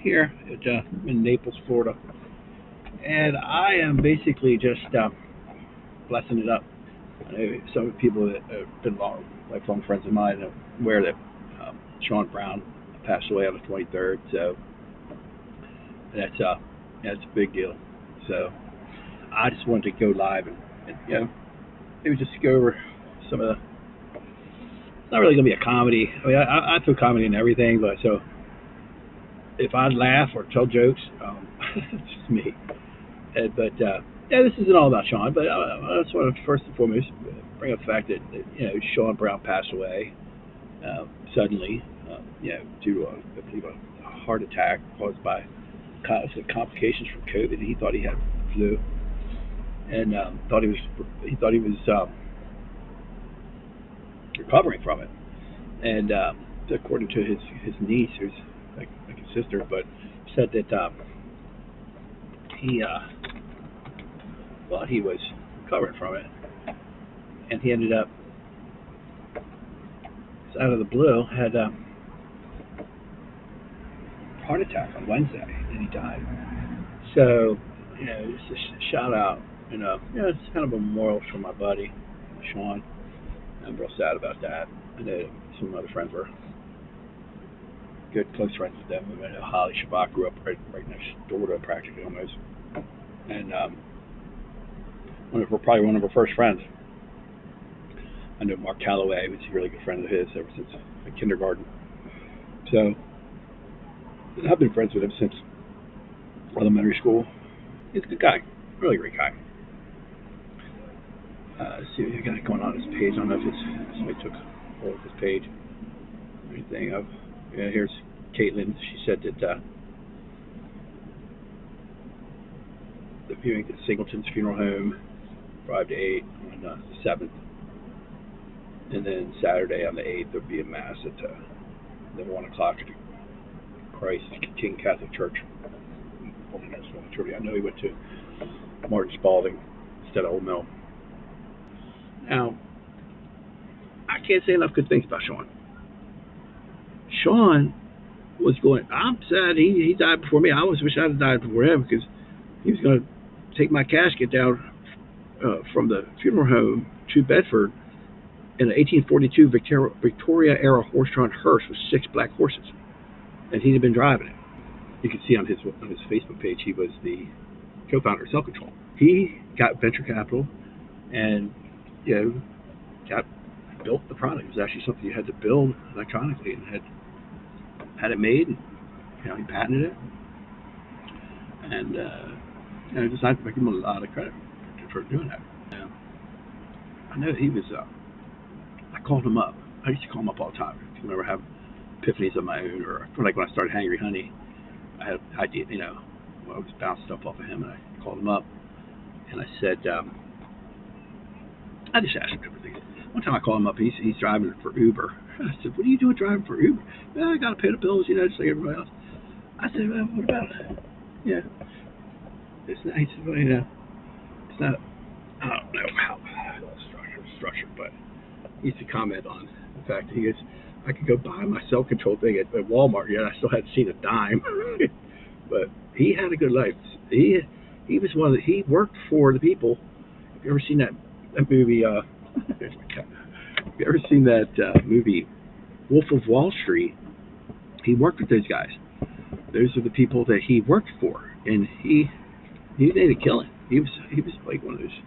here in Naples, Florida, and I am basically just blessing it up. I know some people that have been lifelong friends of mine are aware that Sean Brown passed away on the 23rd, so that's a big deal. So I just wanted to go live and maybe just go over some of the. It's not really gonna be a comedy. I mean, I throw comedy in everything, but so if I laugh or tell jokes, it's just me. But yeah, this isn't all about Sean. But I just want to first and foremost bring up the fact that Sean Brown passed away suddenly, due to I believe a heart attack caused by complications from COVID. He thought he had flu and thought he was recovering from it. And according to his niece, who's like his sister, but said that he thought he was recovering from it, and he ended up out of the blue had a heart attack on Wednesday, and he died. So just a shout out, it's kind of a memorial for my buddy Sean. I'm real sad about that. I know some other friends were good, close friends with them. I know Holly Shabbat grew up right next door to him, practically almost, and probably one of her first friends. I know Mark Calloway was a really good friend of his ever since kindergarten. So I've been friends with him since elementary school. He's a good guy, really great guy. Let's see what he got going on his page. I don't know if somebody took hold of his page or anything. Here's Caitlin. She said that the viewing at Singleton's Funeral Home, 5 to 8 on the 7th. And then Saturday on the 8th, there'll be a Mass at the 1 o'clock at the Christ King Catholic Church. I know he went to Martin Spalding instead of Old Mill. Now, I can't say enough good things about Sean. Sean was going, I'm sad he died before me. I always wish I'd have died before him because he was going to take my casket down from the funeral home to Bedford in an 1842 Victoria-era horse-drawn hearse with 6 black horses, and he'd been driving it. You can see on his Facebook page he was the co-founder of Self Control. He got venture capital and built the product. It was actually something you had to build electronically and had it made. And, he patented it, and I decided to give him a lot of credit for doing that. I know he was. I called him up. I used to call him up all the time. Whenever I have epiphanies of my own, or like when I started Hangry Honey, I had an idea. I was bouncing stuff off of him, and I called him up, and I said, I just asked him different things. One time I called him up. He's driving for Uber. I said, "What are you doing driving for Uber?" "Well, I got to pay the bills, just like everybody else." I said, "Well, what about it?" "Yeah, it's not." He said, "Well, it's not." I don't know how structured, but he used to comment on the fact that he goes, "I could go buy my self-control thing at Walmart, yet I still hadn't seen a dime." But he had a good life. He was he worked for the people. Have you ever seen that movie? There's my cat. Have you ever seen that movie, Wolf of Wall Street? He worked with those guys. Those are the people that he worked for, and he made a killing. He was like one of those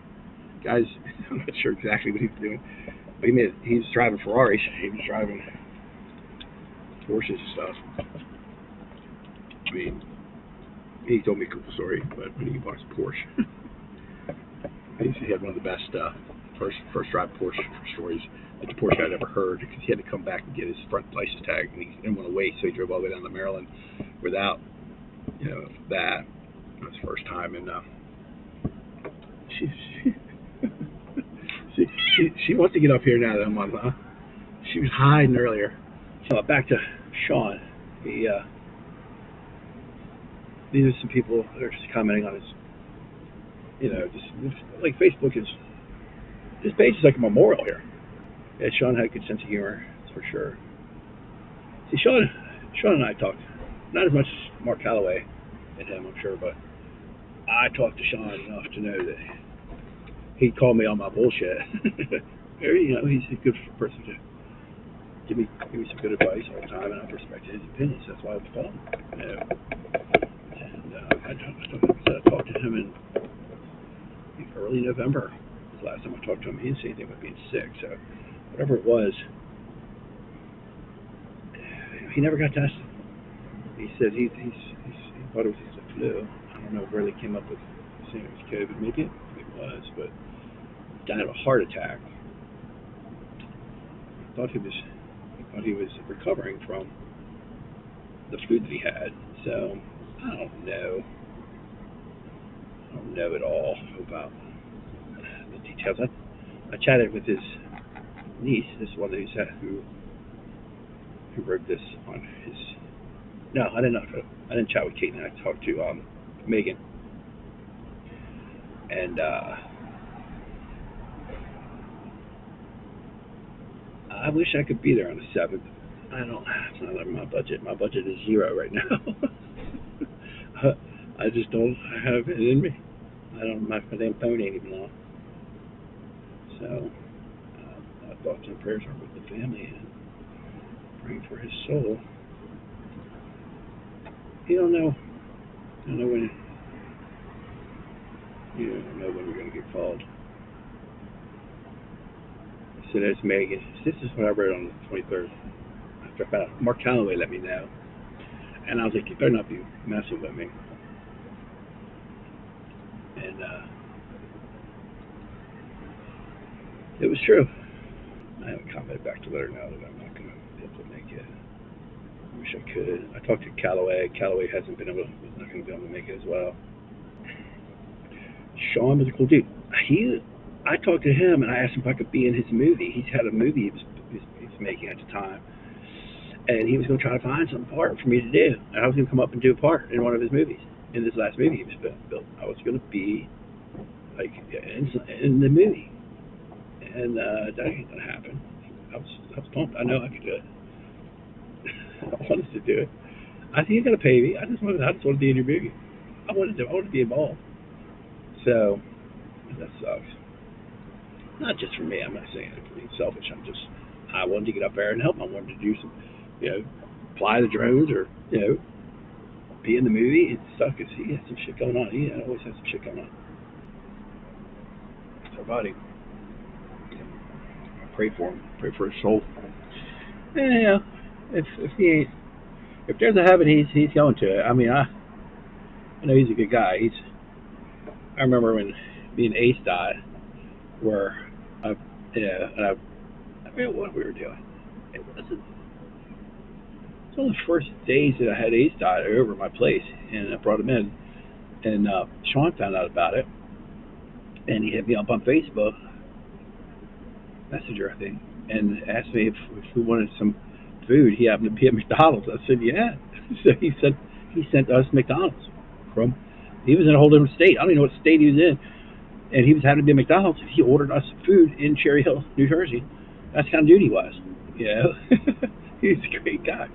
guys. I'm not sure exactly what he was doing, but he was driving Ferraris. He was driving Porsches and stuff. I mean, he told me a cool story, but when he bought his Porsche, he had one of the best first drive Porsche stories that the Porsche guy had ever heard, because he had to come back and get his front license tag, and he didn't want to wait, so he drove all the way down to Maryland without that. It was his first time, and she wants to get up here now that I'm on. She was hiding earlier. So back to Sean. These are some people that are just commenting on his, just like Facebook is. This page is like a memorial here. Sean had a good sense of humor, that's for sure. See, Sean and I talked Not as much Mark Calloway and him, I'm sure, but I talked to Sean enough to know that he'd call me on my bullshit. He's a good person to give me some good advice all the time, and I respect his opinions. That's why I was calling him. And I talked to him in early November. The last time I talked to him, he didn't say anything about being sick. So whatever it was, he never got tested. He said he thought it was just a flu. I don't know where they came up with saying it was COVID. Maybe it was, but he died of a heart attack. I thought he was recovering from the flu that he had. So I don't know. I don't know at all about the details. I chatted with his niece, this one who wrote this on his. No, I didn't. I didn't chat with Caitlin. I talked to Megan, and I wish I could be there on the 7th. I don't. It's not in my budget. My budget is 0 right now. I just don't have it in me. I don't. My damn phone ain't even on. So my thoughts and prayers are with the family and praying for his soul. You don't know. You don't know when. You don't know when you're going to get called. So there's Megan. This is what I wrote on the 23rd. After I found out, Mark Calloway let me know, and I was like, you better not be messing with me. And it was true. I haven't commented back to let her know that I'm not going to be able to make it. I wish I could. I talked to Calloway. Calloway was not going to be able to make it as well. Sean was a cool dude. I talked to him and I asked him if I could be in his movie. He's had a movie he was making at the time, and he was going to try to find some part for me to do. And I was going to come up and do a part in one of his movies. In this last movie he was built, I was going to be like in the movie, and that ain't going to happen. I was pumped. I know I could do it. I wanted to do it. I think he's going to pay me. I just wanted to be in your movie. I wanted to be involved. So that sucks. Not just for me. I'm not saying it for being selfish. I wanted to get up there and help. I wanted to do some, fly the drones or be in the movie. It sucks because he has some shit going on. He always has some shit going on. So, buddy, I pray for him. Pray for his soul. And, if there's a heaven, he's going to it. I mean, I know he's a good guy. I remember when me and Ace died, where I forget what we were doing. It was one of the first days that I had Ace die over at my place, and I brought him in, and Sean found out about it, and he hit me up on Facebook Messenger, I think, and asked me if we wanted some food. He happened to be at McDonald's. I said, yeah. So he sent us McDonald's he was in a whole different state. I don't even know what state he was in, and he was having to be at McDonald's. He ordered us food in Cherry Hill, New Jersey. That's the kind of dude he was. He's a great guy.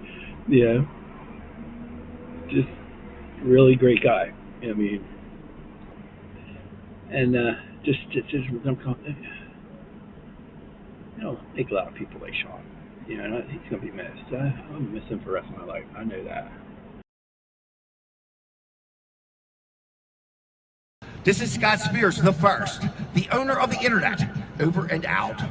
Just really great guy. I mean, and just make a lot of people like Sean. He's gonna be missed. I'm gonna miss him for the rest of my life. I know that. This is Scott Spears, the first, the owner of the internet, over and out.